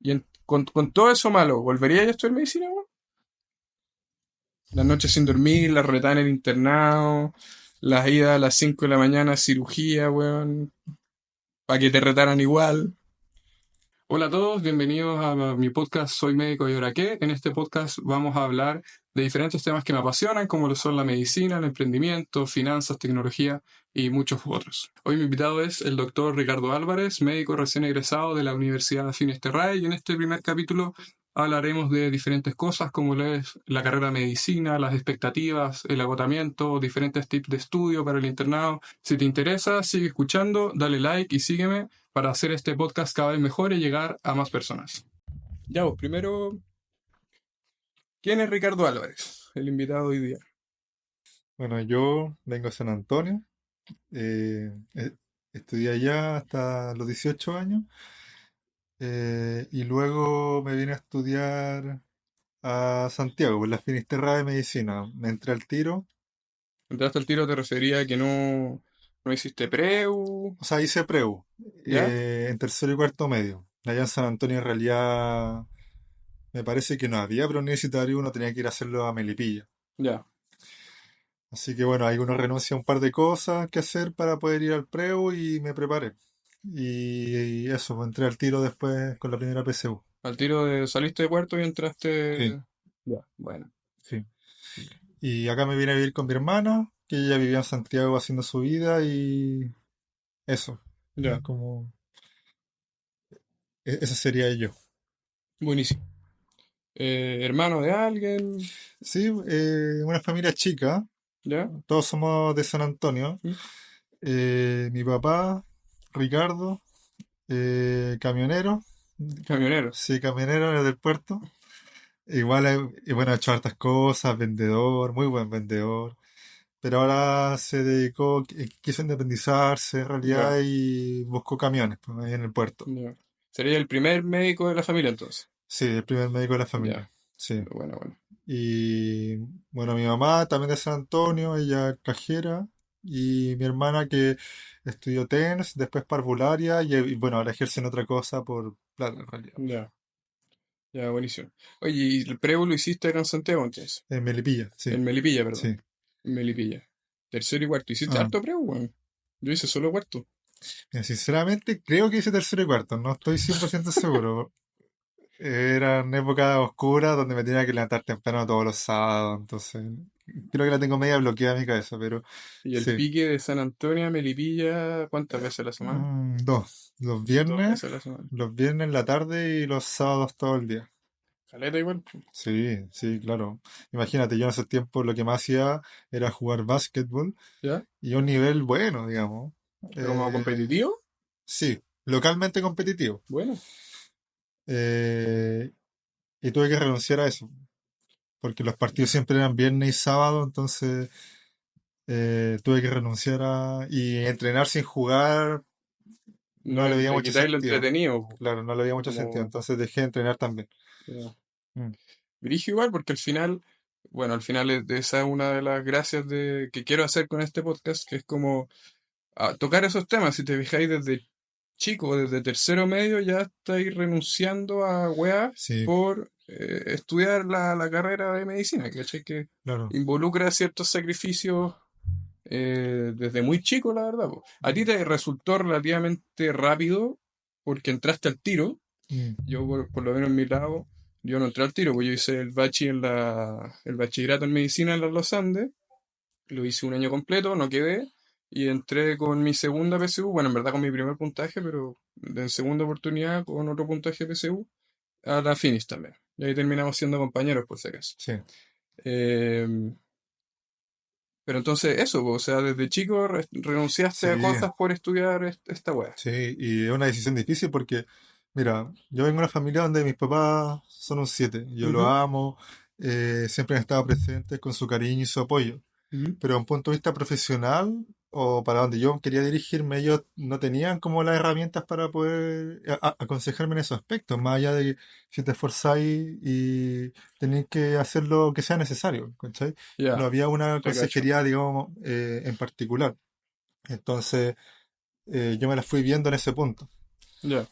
Y con todo eso malo, ¿volvería a estudiar medicina, weón? Las noches sin dormir, la retada en el internado, las idas a las 5 de la mañana a cirugía, weón, para que te retaran igual. Hola a todos, bienvenidos a mi podcast Soy Médico y ahora qué. En este podcast vamos a hablar de diferentes temas que me apasionan, como lo son la medicina, el emprendimiento, finanzas, tecnología y muchos otros. Hoy mi invitado es el doctor Ricardo Álvarez, médico recién egresado de la Universidad Finisterrae, y en este primer capítulo hablaremos de diferentes cosas como lo es la carrera de medicina, las expectativas, el agotamiento, diferentes tips de estudio para el internado. Si te interesa, sigue escuchando, dale like y sígueme para hacer este podcast cada vez mejor y llegar a más personas. Ya, pues primero, ¿quién es Ricardo Álvarez? El invitado hoy día. Bueno, yo vengo a San Antonio, estudié allá hasta los 18 años y luego me vine a estudiar a Santiago, por la Finisterra de Medicina. Me entré al tiro, Entraste al tiro, te refería a que no hiciste preu, o sea, hice preu ¿ya? en tercero y cuarto medio. Allá en San Antonio en realidad me parece que no había preuniversitario, uno tenía que ir a hacerlo a Melipilla. Ya. Así que bueno, ahí uno renuncia a un par de cosas que hacer para poder ir al preu y me preparé. Y eso, pues, entré al tiro después con la primera PSU. Al tiro saliste de puerto y Sí, entraste. Ya, bueno. sí. Y acá me vine a vivir con mi hermana, que ella vivía en Santiago haciendo su vida y eso. Ya, Como ese sería yo. buenísimo. Hermano de alguien, Sí, una familia chica, ¿ya? todos somos de San Antonio. ¿Mm? Mi papá, Ricardo, camionero, Camionero. sí, camionero del puerto. Igual, y bueno, ha hecho hartas cosas, vendedor, muy buen vendedor. Pero ahora se dedicó, quiso independizarse en Ya, realidad y buscó camiones pues, ahí en el puerto. ya. Sería el primer médico de la familia entonces. Sí, el primer médico de la Ya, familia. Sí. bueno, bueno. Y bueno, mi mamá también de San Antonio, ella cajera. Y mi hermana que estudió TENS, después parvularia y bueno, ahora ejerce en otra cosa por plata en realidad. Ya, ya, buenísimo. Oye, ¿y el preu lo hiciste acá en Santiago entonces? En Melipilla, sí, En Melipilla, perdón. sí. En Melipilla. Tercero y cuarto. ¿Hiciste Ah, harto preu, weón? Yo hice solo cuarto. mira, sinceramente creo que hice tercero y cuarto, no estoy 100% seguro. Eran épocas oscuras donde me tenía que levantar temprano todos los sábados, entonces creo que la tengo media bloqueada en mi cabeza, pero Y el sí. pique de San Antonio a Melipilla, ¿cuántas veces a la semana? Dos, los 2 veces viernes, a la semana. en la tarde y los sábados todo el día. Caleta igual, po. Sí, sí, claro. Imagínate, yo en ese tiempo lo que más hacía era jugar básquetbol ¿Ya? y a un nivel bueno, digamos. ¿Pero como Eh, competitivo? sí, localmente competitivo. Bueno, Eh, y tuve que renunciar a eso, porque los partidos siempre eran viernes y sábado, entonces tuve que renunciar a... Y entrenar sin jugar no no, le veía le mucho quitáis lo sentido. entretenido, po. Claro, no le veía mucho sentido, Como, entonces dejé de entrenar también. ya. Mm, Dirige igual porque al final, bueno, al final esa es una de las gracias que quiero hacer con este podcast, que es como tocar esos temas. Si te fijáis desde chico, desde tercero medio, ya estáis renunciando a weá sí, por estudiar la carrera de medicina, ¿cachai? Que claro. involucra ciertos sacrificios desde muy chico, la verdad, po. A ti te resultó relativamente rápido porque entraste al tiro. Mm, Yo, por lo menos en mi lado, yo no entré al tiro, pues yo hice el bachillerato en medicina en Los Andes, lo hice un año completo, no quedé, y entré con mi segunda PSU, bueno, en verdad con mi primer puntaje, pero en segunda oportunidad con otro puntaje PSU, a la Finis también. Y ahí terminamos siendo compañeros, por si acaso. sí, Eh, pero entonces eso, pues, o sea, desde chico renunciaste a sí, cosas por estudiar esta wea. sí. Y es una decisión difícil porque, mira, yo vengo de una familia donde mis papás son un 7. Yo lo Ujú, amo, siempre han estado presentes con su cariño y su apoyo. ujú. Pero a un punto de vista profesional o para donde yo quería dirigirme, ellos no tenían como las herramientas para poder aconsejarme en esos aspectos, más allá de que si te esforzáis y tenéis que hacer lo que sea necesario, ¿cachai? No Ya, había una te cacho. consejería, digamos, en particular. Entonces, yo me la fui viendo en ese punto. Ya.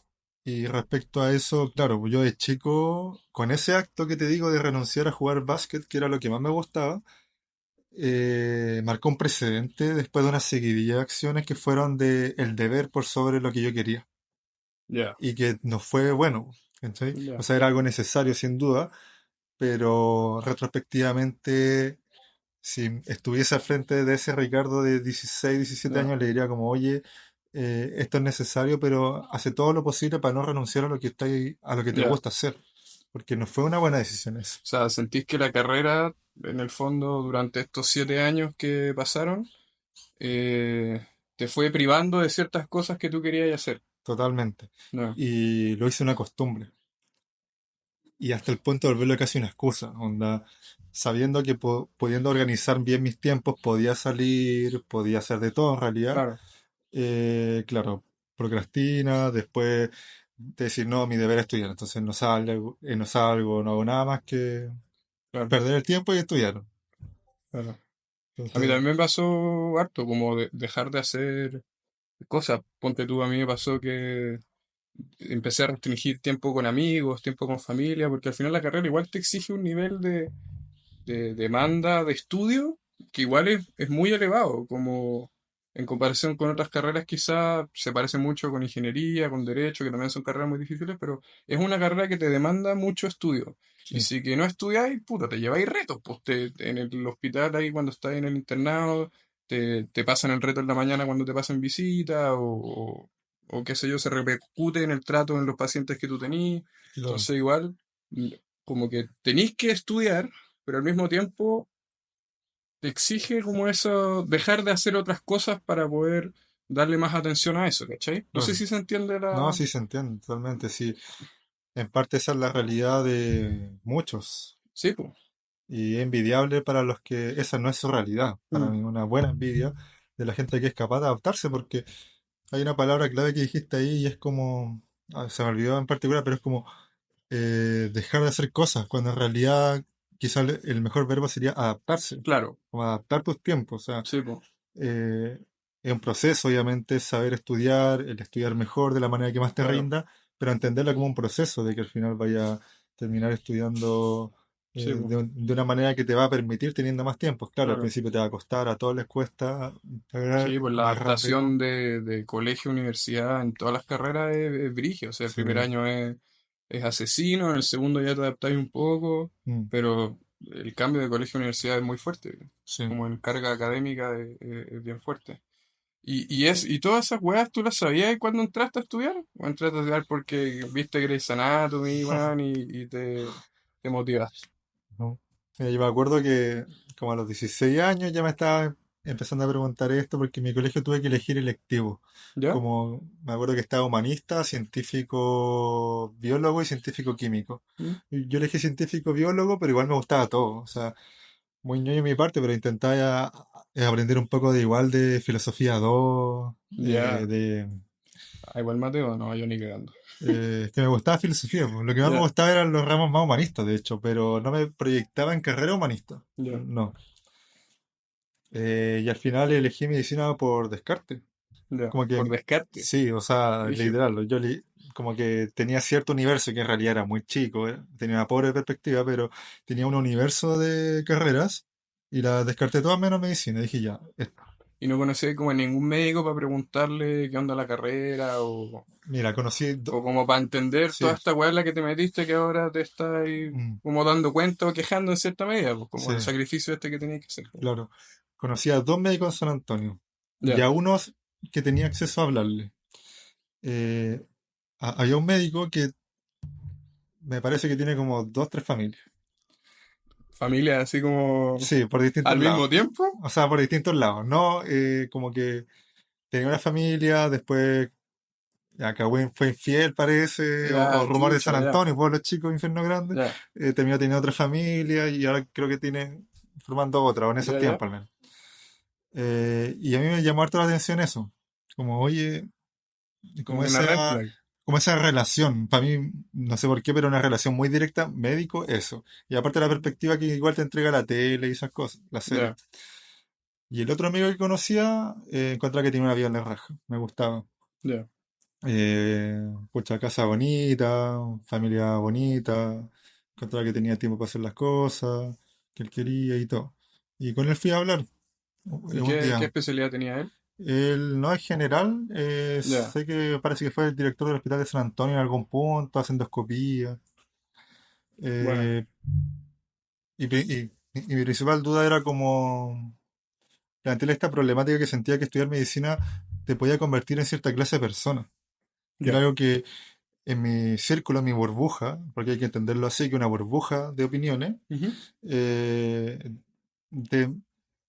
Y respecto a eso, claro, pues yo de chico, con ese acto que te digo de renunciar a jugar básquet, que era lo que más me gustaba, marcó un precedente después de una seguidilla de acciones que fueron de el deber por sobre lo que yo quería. Ya, Y que no fue bueno, ¿cachai? O ya, sea, era algo necesario sin duda, pero retrospectivamente, si estuviese al frente de ese Ricardo de 16 17 ya. años, le diría como, oye, esto es necesario, pero hace todo lo posible para no renunciar a lo que a lo que te Ya. gusta hacer, porque no fue una buena decisión eso. O sea, ¿sentís que la carrera, en el fondo, durante estos 7 años que pasaron, eh, te fue privando de ciertas cosas que tú querías hacer? Totalmente. No, Y lo hice una costumbre. Y hasta el punto de volverlo casi una excusa, onda, sabiendo que pudiendo organizar bien mis tiempos, podía salir, podía hacer de todo en realidad. claro, Claro, procrastina, después de decir, no, mi deber es estudiar, entonces no salgo, no hago nada más que claro, perder el tiempo y estudiar. claro. A mí Entonces, también me pasó harto, como dejar de hacer cosas. Ponte tú, a mí me pasó que empecé a restringir tiempo con amigos, tiempo con familia, porque al final la carrera igual te exige un nivel de demanda de estudio que igual es muy elevado, como en comparación con otras carreras quizá se parece mucho con ingeniería, con derecho, que también son carreras muy difíciles, pero es una carrera que te demanda mucho estudio. Y sí, si que no estudiáis, puta, te lleváis retos, pues en el hospital ahí cuando estás en el internado, te pasan el reto en la mañana cuando te pasan visita, o qué sé yo, se repercute en el trato en los pacientes que tú tenís. claro, Entonces igual, mm, como que tenéis que estudiar, pero al mismo tiempo te exige como eso, dejar de hacer otras cosas para poder darle más atención a eso, ¿cachai? No sé claro. si se entiende No, la... sí se entiende totalmente, sí. En parte esa es la realidad de muchos. Sí, pues. Y es envidiable para los que esa no es su realidad. Para Mm, mí, una buena envidia de la gente que es capaz de adaptarse, porque hay una palabra clave que dijiste ahí y es como, se me olvidó en particular, pero es como dejar de hacer cosas, cuando en realidad quizá el mejor verbo sería adaptarse, claro, como adaptar tus tiempos. O sea, sí, pues, eh, es un proceso, obviamente, saber estudiar, el estudiar mejor de la manera que más te claro, rinda, pero entenderlo como un proceso, de que al final vaya a terminar estudiando sí, pues, de una manera que te va a permitir teniendo más tiempo. Claro, al claro. principio te va a costar, a todos les cuesta Sí, pues la agarrar ritmo. adaptación de colegio a universidad en todas las carreras es brígida. O sea, el Sí, primer año es asesino, en el segundo ya te adaptáis un poco, mm, pero el cambio de colegio a universidad es muy fuerte. sí. Como en carga académica es bien fuerte. Y todas esas weas tú las sabías cuando entraste a estudiar? ¿O entraste a estudiar porque viste Grey's Anatomy, weón, y te motivaste? ¿No? Mira, yo me acuerdo que como a los 16 años ya me estaba empezando a preguntar esto porque en mi colegio tuve que elegir electivo. ¿Ya? Como me acuerdo que estaba humanista, científico biólogo y científico químico. ¿Mm? Y yo elegí científico biólogo, pero igual me gustaba todo. O sea, muy ñoño de mi parte, pero intentaba aprender un poco de igual de filosofía 2 Ya. de Ah, igual Mateo, no, yo ni cagando. que me gustaba filosofía, pues. Lo que más me Ya, gustaba eran los ramos más humanistas, de hecho, pero no me proyectaba en carrera humanista. ya, No. Y al final elegí medicina por descarte. ya. Como Por que, descarte. sí, o sea, Brigio. literal, como que tenía cierto universo que en realidad era muy chico, tenía una pobre perspectiva, pero tenía un universo de carreras y las descarté todas menos medicina. Dije ya, Y no conocí como a ningún médico para preguntarle qué onda la carrera mira, conocí, o como para entender sí, toda esta weá en la que te metiste que ahora te estás ahí mm, como dando cuenta o quejando en cierta medida, pues como sí, el sacrificio este que tenías que hacer. claro. Conocí a dos médicos en San Antonio y Ya. a unos que tenía acceso a hablarle. Eh, Había un médico que me parece que tiene como dos, tres familias. Familia así como Sí, por distintos al lados. mismo tiempo. O sea, por distintos lados, ¿no? Como que tenía una familia, después Cagüín fue infiel, parece, o Ya, rumor de San chucha, ya. Antonio, pueblo chico, infierno grande. Ya, Terminó teniendo otra familia y ahora creo que tiene formando otra, o en esos ya, ya. tiempos al menos. Y a mí me llamó harto la atención eso. Como, oye, como Como una red esa, flag. como esa relación, para mí, no sé por qué, pero una relación muy directa, médico, eso. Y aparte la perspectiva que igual te entrega la tele y esas cosas, la serie. Ya, Y el otro amigo que conocía, encontraba que tenía una vida en la raja, me gustaba. ya. Pucha, casa bonita, familia bonita, encontraba que tenía tiempo para hacer las cosas que él quería y todo. Y con él fui a hablar ¿Y un qué día. especialidad tenía él? Él no es general, Ya, sé que parece que fue el director del Hospital de San Antonio en algún punto, haciendo endoscopía. bueno, eh, y mi principal duda era como plantearle esta problemática que sentía que estudiar medicina te podía convertir en cierta clase de persona. Que era ya. algo que en mi círculo, en mi burbuja, porque hay que entenderlo así, que una burbuja de opiniones, Ujú. eh, de,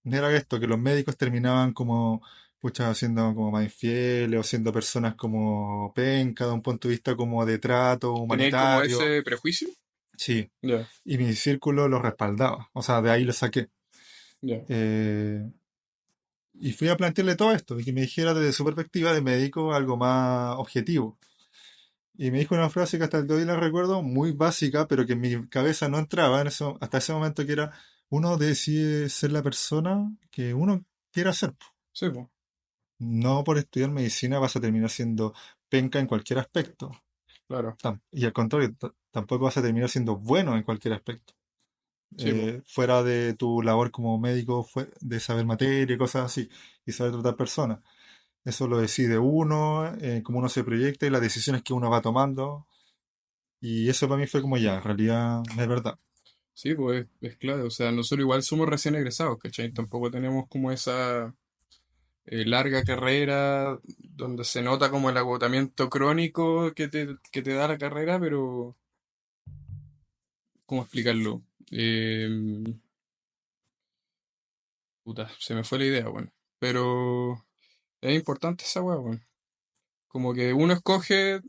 era esto, que los médicos terminaban como, pucha, siendo como más infieles o siendo personas como pencas, de un punto de vista como de trato ¿Teníais como humanitario. ese prejuicio? Sí, Ya, y mi círculo lo respaldaba, o sea, de ahí lo saqué. ya. Eh, y fui a plantearle todo esto, y que me dijera desde su perspectiva de médico algo más objetivo. Y me dijo una frase que hasta el de hoy la recuerdo, muy básica, pero que en mi cabeza no entraba en eso, hasta ese momento, que era: uno decide ser la persona que uno quiera ser. Sí, pues, No por estudiar medicina vas a terminar siendo penca en cualquier aspecto. claro. Y al contrario, tampoco vas a terminar siendo bueno en cualquier aspecto. Sí, pues. Fuera de tu labor como médico, de saber materia y cosas así, y saber tratar personas. Eso lo decide uno, cómo uno se proyecta y las decisiones que uno va tomando. Y eso para mí fue como ya, en realidad es verdad. Sí, pues es clave. O sea, nosotros igual somos recién egresados, ¿cachai? Tampoco tenemos como esa larga carrera donde se nota como el agotamiento crónico que te da la carrera, pero ¿cómo explicarlo? Eh, puta, se me fue la idea, bueno. Pero es importante esa weá, bueno. Como que uno escoge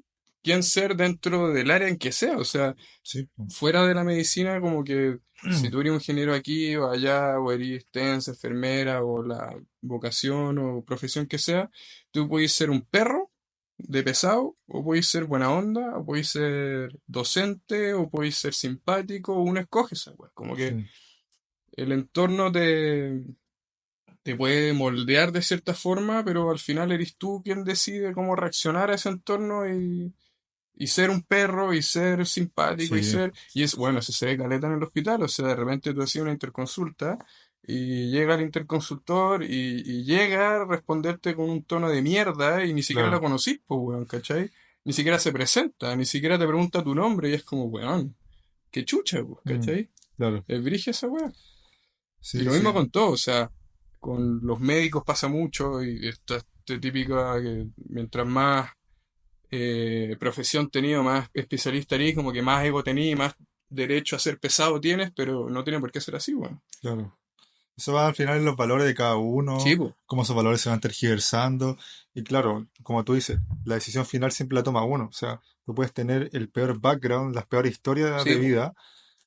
quién ser dentro del área en que sea. O sea, Sí. fuera de la medicina, como que si tú eres un ingeniero aquí o allá, o eres TENS, enfermera, o la vocación o profesión que sea, tú puedes ser un perro de pesado, o puedes ser buena onda, o puedes ser docente, o puedes ser simpático, uno escoge esa weá. Como que Sí, el entorno te puede moldear de cierta forma, pero al final eres tú quien decide cómo reaccionar a ese entorno y ser un perro y ser simpático y sí, ser... Y es bueno, eso se ve caleta en el hospital, o sea, de repente tú hacías una interconsulta y llega el interconsultor y llega a responderte con un tono de mierda y ni siquiera lo claro. conocís, pues, weón, ¿cachai? Ni siquiera se presenta, ni siquiera te pregunta tu nombre y es como, weón, qué chucha, pues, Mm, ¿cachai? claro. Es brigia esa weá. Y Sí, lo mismo sí, con todo, o sea, con los médicos pasa mucho y esto es típica que mientras más profesión tenido, más especialista eres, como que más ego tenés, más derecho a ser pesado tienes, pero no tiene por qué ser así, weón. claro. Eso va al final en los valores de cada Sí, uno, pues, cómo esos valores se van tergiversando. Y claro, como tú dices, la decisión final siempre la toma uno. O sea, tú puedes tener el peor background, las peores historias sí, de pues, vida,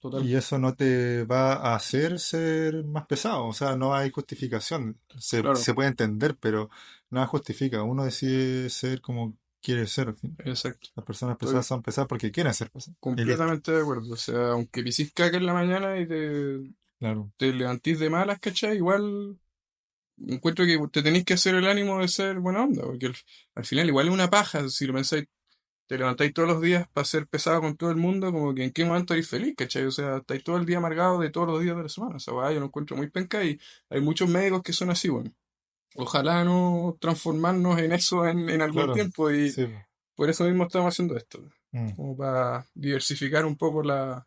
total, y eso no te va a hacer ser más pesado. O sea, no hay justificación. claro, Se puede entender, pero nada justifica. Uno decide ser como quiere ser. Al fin. exacto. Las personas pesadas Estoy son pesadas porque quieren ser pesadas. Y listo. completamente de acuerdo. O sea, aunque pisís caca en la mañana y Claro. te levantís de malas, ¿cachai? Igual encuentro que te tenéis que hacer el ánimo de ser buena onda, porque al final igual es una paja, si lo pensáis, te levantáis todos los días para ser pesado con todo el mundo, como que en qué momento eres feliz, ¿cachai? O sea, estáis todo el día amargado de todos los días de la semana. O sea, yo lo encuentro muy penca y hay muchos médicos que son así, bueno. Ojalá no transformarnos en eso en algún Claro. tiempo y Sí, po. por eso mismo estamos haciendo esto, Mm, como para diversificar un poco las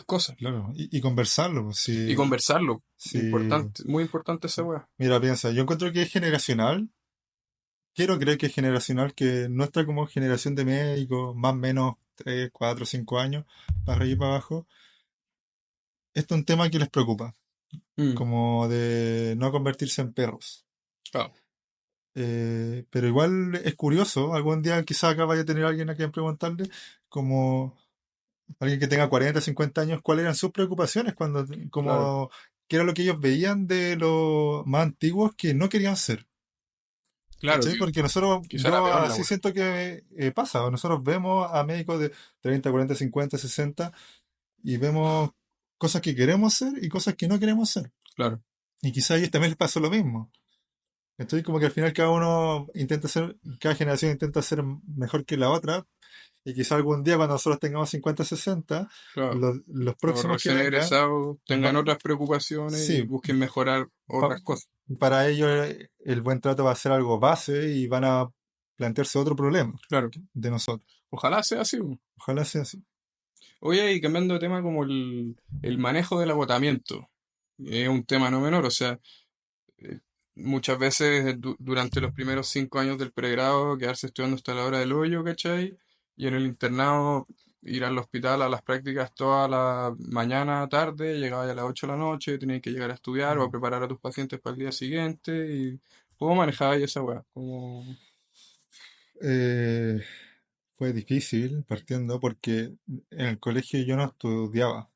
cosas claro. Y conversarlo, pues. y Sí, conversarlo. sí. Importante, muy importante esa weá. Mira, piensa, yo encuentro que es generacional. Quiero creer que es generacional, que nuestra como generación de médicos, más o menos 3 4 5 años, para arriba y para abajo, esto es un tema que les preocupa, Mm, como de no convertirse en perros. claro, Pero igual es curioso, algún día quizás acá vaya a tener alguien a quien preguntarle, como alguien que tenga 40 50 años, cuáles eran sus preocupaciones cuando, claro, como, qué era lo que ellos veían de los más antiguos que no querían ser. claro, ¿Cachai? Porque nosotros, quizá era yo peor la así weá. siento que pasa. Nosotros vemos a médicos de 30 40 50 60 y vemos cosas que queremos ser y cosas que no queremos ser. Claro. Y quizá a ellos también les pasó lo mismo. Estoy como que al final cada uno intenta ser, cada generación intenta ser mejor que la otra, y quizá algún día cuando nosotros tengamos 50 60 Claro, los los próximos que recién vengan, egresados tengan va- otras preocupaciones y sí, busquen mejorar pa- otras cosas. para ellos el buen trato va a ser algo base y van a plantearse otro problema Claro, de nosotros. ojalá sea así, po. Ojalá sea así. Oye, y cambiando de tema, como el manejo del agotamiento. Es un tema no menor, o sea, eh, muchas veces durante los primeros 5 años del pregrado, quedarse estudiando hasta la hora del hoyo, ¿cachai? Y en el internado, ir al hospital a las prácticas toda la mañana, tarde, llegaba ya a las 8 de la noche, tenías que llegar a estudiar o a Mm. preparar a tus pacientes para el día siguiente. Y ¿cómo manejabas esa weá? Como, Eh, Fue difícil partiendo porque en el colegio yo no estudiaba.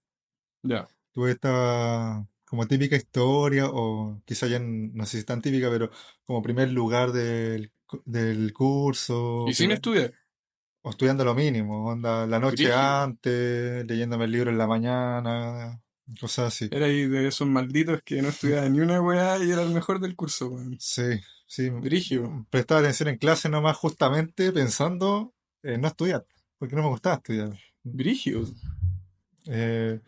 ya, Tuve esta como típica historia, o quizá ya no sé si es tan típica, pero como primer lugar del curso, y sin estudiar, o estudiando lo mínimo, onda, la noche brígido. antes, leyéndome el libro en la mañana, cosas así. Era ahí de esos malditos que no estudiaban ni una weá y era el mejor del curso, weón. Sí, sí, Brígido, prestaba atención en clase nomás justamente pensando en no estudiar, porque no me gustaba estudiar. brígido. Eh,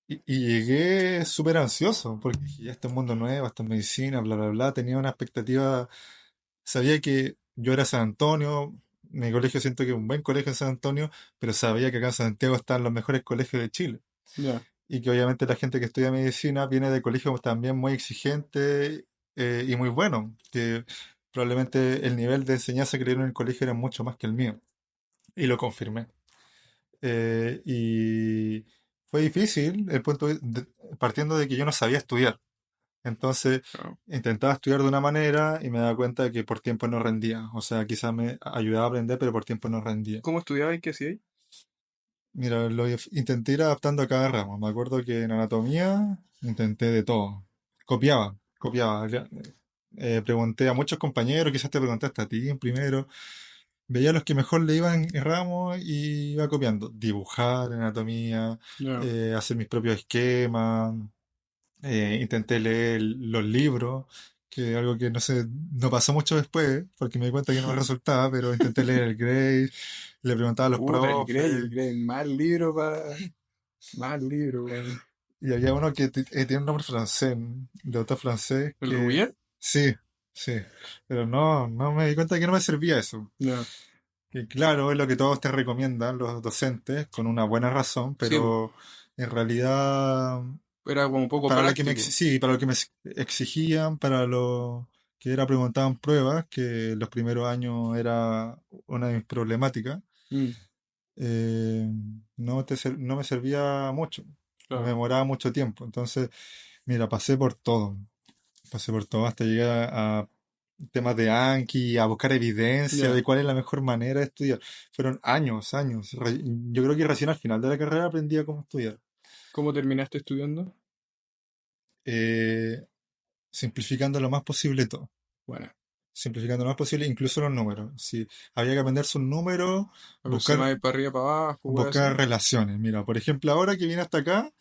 y llegué súper ansioso, porque dije, ya este mundo nuevo, esta medicina, bla, bla, bla, tenía una expectativa, sabía que yo era San Antonio, mi colegio siento que es un buen colegio en San Antonio, pero sabía que acá en Santiago están los mejores colegios de Chile. Ya, Y que obviamente la gente que estudia medicina viene de colegios también muy exigentes y muy buenos, que probablemente el nivel de enseñanza que le dieron en el colegio era mucho más que el mío. Y lo confirmé. Y fue difícil partiendo de que yo no sabía estudiar. Entonces claro. intentaba estudiar de una manera y me daba cuenta de que por tiempo no rendía. O sea, quizás me ayudaba a aprender, pero por tiempo no rendía. ¿Cómo estudiabas y qué hacíais? Mira, intenté ir adaptando a cada ramo. Me acuerdo que en anatomía intenté de todo. Copiaba. Pregunté a muchos compañeros, quizás te preguntaste a ti en primero. Veía a los que mejor le iban en ramos y iba copiando. Dibujar en anatomía, Ya. hacer mis propios esquemas. Intenté leer los libros, que es algo que no sé, no pasó mucho después, porque me di cuenta que no me resultaba, pero intenté leer el Grey, le preguntaba a los Puta, el profes. Grey, mal libro para. Mal libro, weón. Y había uno que tiene un nombre francés, de autor francés, ¿El que Rouvier? sí, sí, pero no me di cuenta que no me servía eso. Ya. Que claro, es lo que todos te recomiendan los docentes, con una buena razón, Sí, po. pero en realidad, Era como un poco para lo que práctico. sí, para lo que me exigían, para lo que era preguntado en pruebas, que los primeros años era una de mis problemáticas, Mm, eh, no me servía mucho, me claro. demoraba mucho tiempo. Entonces, mira, pasé por todo hasta llegar a temas de Anki, a buscar evidencia de Ya. cuál es la mejor manera de estudiar. Fueron años, años. Yo creo que recién al final de la carrera aprendí a cómo estudiar. ¿Cómo terminaste estudiando? Eh, Simplificando lo más posible todo. Bueno, Simplificando lo más posible, incluso los números. Si había que aprenderse un número, buscar, aproximáis para arriba, para abajo, weón, buscar así. relaciones. Mira, por ejemplo, ahora que vine hasta acá,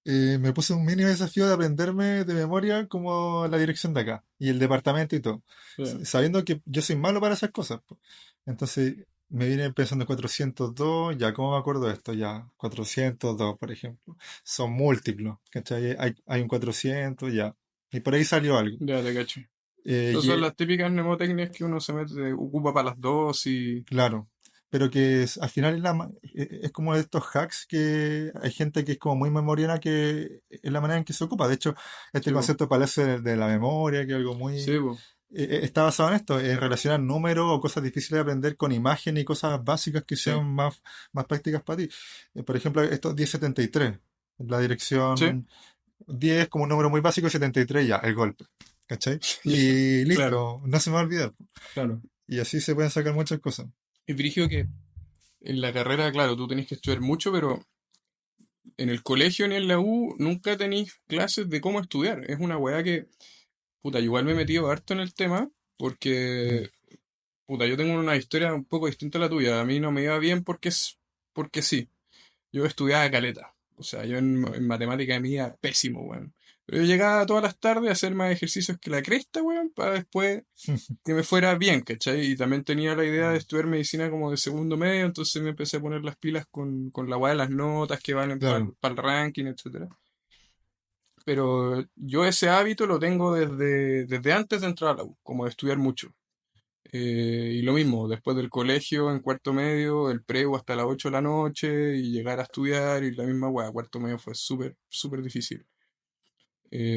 me puse un mini desafío de aprenderme de memoria como la dirección de acá y el departamento y todo, Ya. sabiendo que yo soy malo para esas cosas, po. Entonces me vine pensando en 402, ya, ¿cómo me acuerdo de esto? Ya, 402, por ejemplo. Son múltiplos, ¿cachai? Hay un 400, ya. Y por ahí salió algo. Ya te cacho. Eh, Esas y, son eh, las típicas mnemotecnias que uno se mete, ocupa para las dos y. claro. Pero que al final es como de estos hacks que hay gente que es como muy memoriana, que es la manera en que se ocupa. De hecho, este Sí, po. concepto parece de la memoria, que es algo muy... Sí, po. está basado en esto, en relacionar números o cosas difíciles de aprender con imágenes y cosas básicas que Sí. sean más prácticas para ti. Por ejemplo, esto es 1073, la Sí. dirección 10 como un número muy básico y 73 ya, el golpe. ¿Cachai? Ya. Y Claro, listo, no se me va a olvidar. claro. Y así se pueden sacar muchas cosas. Y brígido que en la carrera, claro, tú tenés que estudiar mucho, pero en el colegio ni en la U nunca tenéis clases de cómo estudiar. Es una weá que, puta, igual me he metido harto en el tema, Mm. porque, puta, yo tengo una historia un poco distinta a la tuya. A mí no me iba bien porque sí. Yo estudiaba caleta. O sea, yo en matemática me iba pésimo, weón. Pero yo llegaba todas las tardes a hacer más ejercicios que la cresta, weón, para después que me fuera bien, ¿cachai? Y también tenía la idea de Mm, estudiar medicina como de segundo medio, entonces me empecé a poner las pilas con la weá de las notas que valen para claro. el ranking, etcétera. Pero yo ese hábito lo tengo desde antes de entrar a la U, como de estudiar mucho. Y lo mismo, después del colegio, en cuarto medio, el preu hasta las 8 de la noche y llegar a estudiar y la misma weá, cuarto medio fue súper, súper difícil.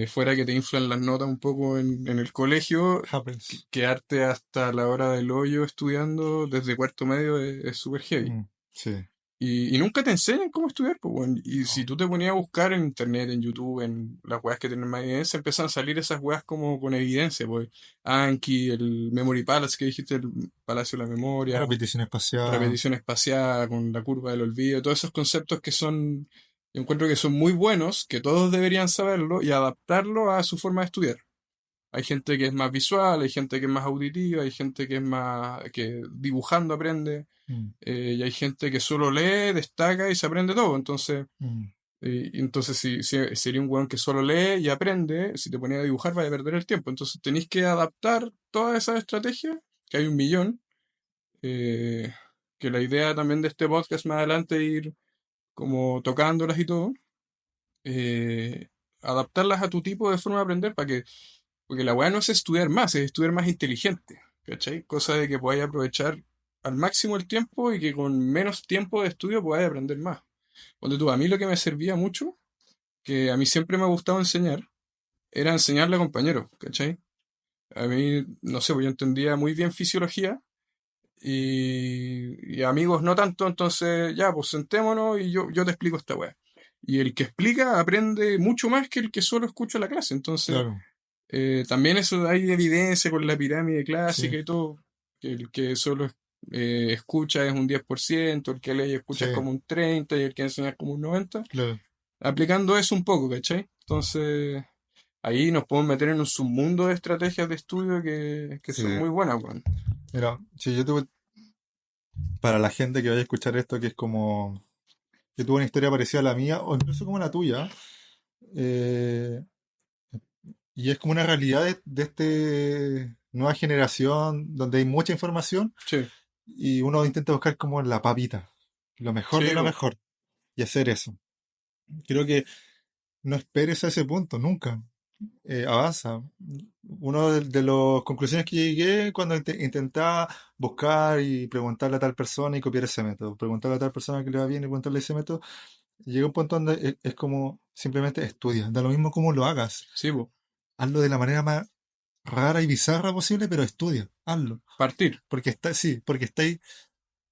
Fuera que te inflan las notas un poco en el colegio, Happens. quedarte hasta la hora del hoyo estudiando desde cuarto medio es súper heavy. Mm, sí. Y nunca te enseñan cómo estudiar, pues, weón. Y si No. tú te ponías a buscar en internet, en YouTube, en las weas que tienen más evidencia, empiezan a salir esas weas como con evidencia, pues. Anki, el Memory Palace que dijiste, el Palacio de la Memoria, Repetición espaciada. repetición espaciada con la curva del olvido, todos esos conceptos que son, yo encuentro que son muy buenos, que todos deberían saberlo y adaptarlo a su forma de estudiar. Hay gente que es más visual, hay gente que es más auditiva, hay gente que es más, que dibujando aprende, Mm, y hay gente que solo lee, destaca y se aprende todo. Entonces, mm, entonces si sería un weón que solo lee y aprende, si te ponías a dibujar vaya a perder el tiempo. Entonces tenéis que adaptar todas esas estrategias, que hay un millón, eh, que la idea también de este podcast más adelante es ir como tocándolas y todo, eh, adaptarlas a tu tipo de forma de aprender para que, porque la weá no es estudiar más, es estudiar más inteligente, ¿cachai? Cosa de que podáis aprovechar al máximo el tiempo y que con menos tiempo de estudio podáis aprender más. Cuando tú, a mí lo que me servía mucho, que a mí siempre me ha gustado enseñar, era enseñarle a compañeros, ¿cachai? A mí, no sé, pues yo entendía muy bien fisiología y amigos no tanto, entonces ya, pues sentémonos y yo te explico esta weá. Y el que explica aprende mucho más que el que solo escucha la clase. Entonces, claro. también eso hay evidencia con la pirámide clásica Sí. y todo, que el que solo escucha es un 10%, el que lee y escucha es Sí. como un 30% y el que enseña es como un 90%. Claro. Aplicando eso un poco, ¿cachai? Entonces, ahí nos podemos meter en un submundo de estrategias de estudio que Sí. son muy buenas, weón. Mira, si yo tuve, para la gente que vaya a escuchar esto, que es como, que tuvo una historia parecida a la mía, o incluso como la tuya, eh, y es como una realidad de este nueva generación donde hay mucha información Sí, y uno intenta buscar como la papita, lo mejor de sí, lo po, mejor, y hacer eso. Creo que no esperes a ese punto, nunca. Avanza. Una de las conclusiones que llegué cuando intentaba buscar y preguntarle a tal persona y copiar ese método, preguntarle a tal persona que le va bien y preguntarle ese método, llega un punto donde es como simplemente estudia, da lo mismo como lo hagas, sí, po. hazlo de la manera más rara y bizarra posible, pero estudia, hazlo, Partir. porque está, sí, porque estáis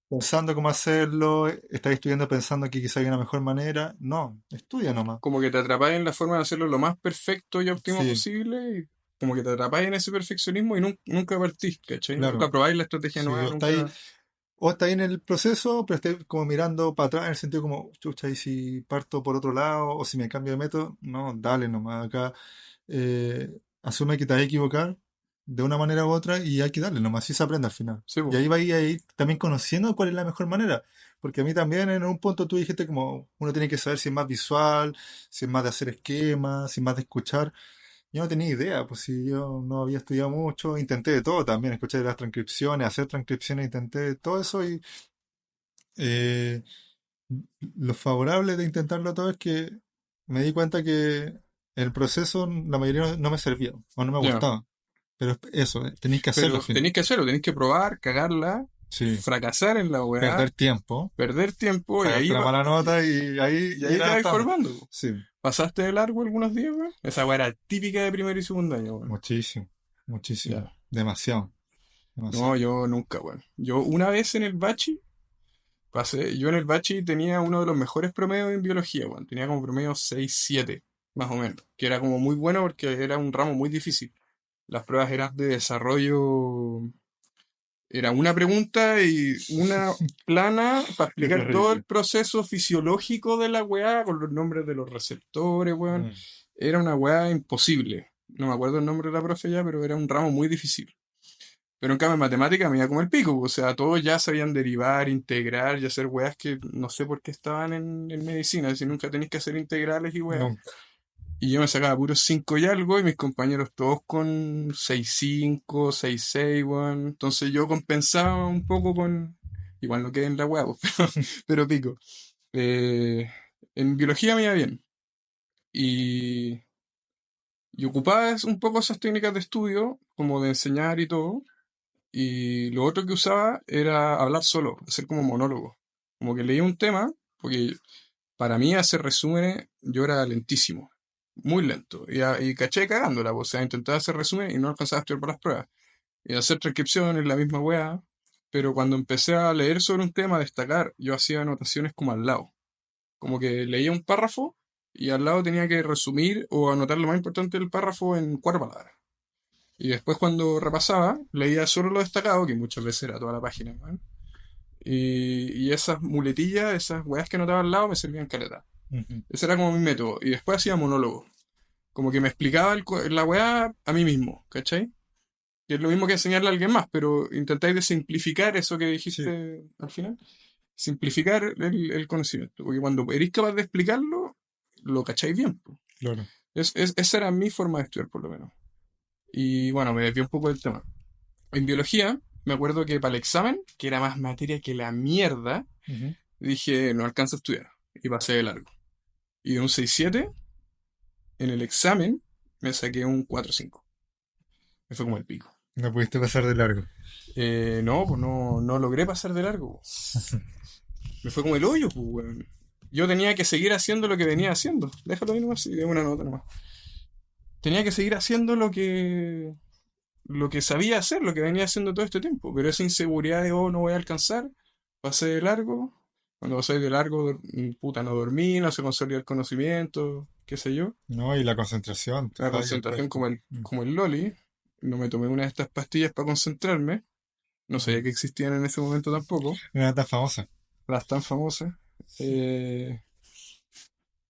pensando cómo hacerlo, estáis estudiando pensando que quizá hay una mejor manera, no, estudia nomás. Como que te atrapáis en la forma de hacerlo lo más perfecto y óptimo Sí, posible, y como que te atrapáis en ese perfeccionismo y nunca partís, ¿cachai? Nunca claro. probáis la estrategia Sí, nueva, nunca. o estáis en el proceso, pero estáis como mirando para atrás en el sentido como, chucha, y si parto por otro lado, o si me cambio de método, no, dale nomás. Acá asume que te vas a equivocar de una manera u otra y hay que darle nomás, así se aprende al final. Sí, Y po. ahí vais a ir también conociendo cuál es la mejor manera. Porque a mí también en un punto tú dijiste como uno tiene que saber si es más visual, si es más de hacer esquemas, si es más de escuchar. Yo no tenía idea, pues si yo no había estudiado mucho, intenté de todo también, escuché las transcripciones, hacer transcripciones, intenté de todo eso y eh, lo favorable de intentarlo todo es que me di cuenta que el proceso la mayoría no me servía o no me Ya. gustaba. Pero eso, tenéis que hacerlo al Pero final. tenéis que hacerlo, tenéis que probar, cagarla, Sí, fracasar en la weá, perder tiempo, perder tiempo y sacarte ahí, la mala nota y ahí y ir ahí te vais adaptando. formando, po. Sí, ¿Pasaste de largo algunos días, weón? Esa weá era típica de primer y segundo año, weón. muchísimo, muchísimo, Ya. demasiado, No, demasiado. yo nunca, weón. Yo una vez en el bachi, yo en el bachi tenía uno de los mejores promedios en biología, weón. Tenía como promedio 6,7 más o menos. Que era como muy bueno porque era un ramo muy difícil. Las pruebas eran de desarrollo. Era una pregunta y una plana para Qué explicar todo el terrible. proceso fisiológico de la weá con los nombres de los receptores, weón. Mm. Era una weá imposible. No me acuerdo el nombre de la profe ya, pero era un ramo muy difícil. Pero en cambio en matemática me iba como el pico, o sea, todos ya sabían derivar, integrar y hacer weas que no sé por qué estaban en medicina, si nunca tenéis que hacer integrales y weas. Nunca. Y yo me sacaba puros 5 y algo, y mis compañeros todos con 6,5, 6,6, weón. Entonces yo compensaba un poco con. Igual no quedé en la weá, pues, pero pico. Eh, en biología me iba bien. Y, y ocupaba un poco esas técnicas de estudio, como de enseñar y todo. Y lo otro que usaba era hablar solo, hacer como monólogo. Como que leía un tema, porque para mí hacer resúmenes yo era lentísimo, muy lento. Y caché cagándola, pues, o sea, intentaba hacer resumen y no alcanzaba a estudiar para las pruebas. Y hacer transcripciones, la misma weá. Pero cuando empecé a leer sobre un tema, a destacar, yo hacía anotaciones como al lado. Como que leía un párrafo y al lado tenía que resumir o anotar lo más importante del párrafo en 4 palabras. Y después cuando repasaba, leía solo lo destacado, que muchas veces era toda la página, ¿no? Y esas muletillas, esas weas que anotaba al lado me servían caleta. Ujú. Ese era como mi método. Y después hacía monólogo. Como que me explicaba la weá a mí mismo, ¿cachai? Que es lo mismo que enseñarle a alguien más, pero intentáis de simplificar eso que Sí, dijiste al final. Simplificar el conocimiento. Porque cuando eres capaz de explicarlo, lo cacháis bien, po. claro. Esa era mi forma de estudiar, por lo menos. Y bueno, me desvié un poco del tema. En biología, me acuerdo que para el examen, que era más materia que la mierda, Ujú. dije, no alcanzo a estudiar. Y pasé de largo. Y de un 6,7, en el examen, me saqué un 4,5. Me fue como el pico. No pudiste pasar de largo. No, pues no logré pasar de largo. Me fue como el hoyo, pues, weón. Yo tenía que seguir haciendo lo que venía haciendo. Déjalo ahí nomás y de una nota nomás. Tenía que seguir haciendo lo que sabía hacer, lo que venía haciendo todo este tiempo. Pero esa inseguridad de, oh, no voy a alcanzar, pasé de largo. Cuando pasé de largo, puta, no dormí, no se consolidó el conocimiento, qué sé yo. No, y la concentración, te La falla el concentración resto. como el Loli. No me tomé una de estas pastillas para concentrarme. No sabía que existían en ese momento tampoco. No era tan famosa. Las tan famosas. Eh,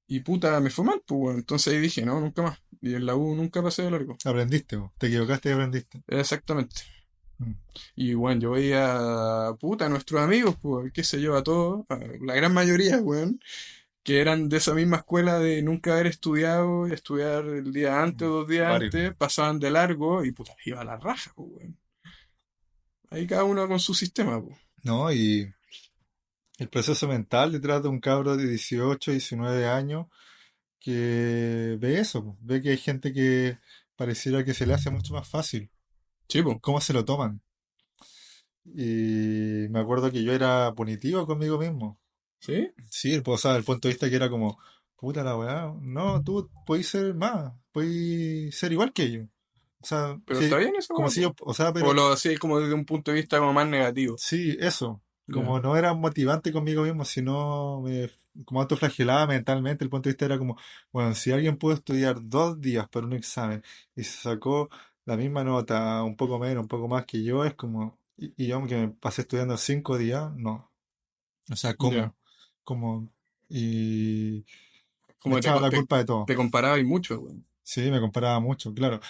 y puta, me fue mal, pues, weón. Entonces ahí dije, no, nunca más. Y en la U nunca pasé de largo. Aprendiste, vos. Te equivocaste y aprendiste. Exactamente. Mm. Y bueno, yo veía, puta, a nuestros amigos, pues, qué sé yo, a todos, a la gran mayoría, weón, que eran de esa misma escuela de nunca haber estudiado y estudiar el día antes o 2 días Varios. antes, pasaban de largo y puta, iba a la raja, pues, weón. Ahí cada uno con su sistema, pues. ¿No? Y el proceso mental detrás de un cabro de 18, 19 años que ve eso, po. Ve que hay gente que pareciera que se le hace mucho más fácil. Sí, pues. ¿Cómo se lo toman? Y me acuerdo que yo era punitivo conmigo mismo. ¿Sí? Sí, pues, o sea, el punto de vista que era como, puta la weá, no, tú podés ser más, podés ser igual que ellos. O sea, Pero está sí, bien esa como weá, si pues. yo, o sea, O pero lo hacía como desde un punto de vista como más negativo. sí, eso. Ya, Como no era motivante conmigo mismo, sino como autoflagelaba mentalmente, el punto de vista era como, bueno, si alguien pudo estudiar 2 días para un examen y se sacó la misma nota, un poco menos, un poco más que yo, es como, y yo que me pasé estudiando 5 días, no. O sea, ya. ¿cómo? ¿Cómo? Y me Como echaba la culpa de todo. te comparaba y mucho, weón. Sí, me comparaba mucho, claro.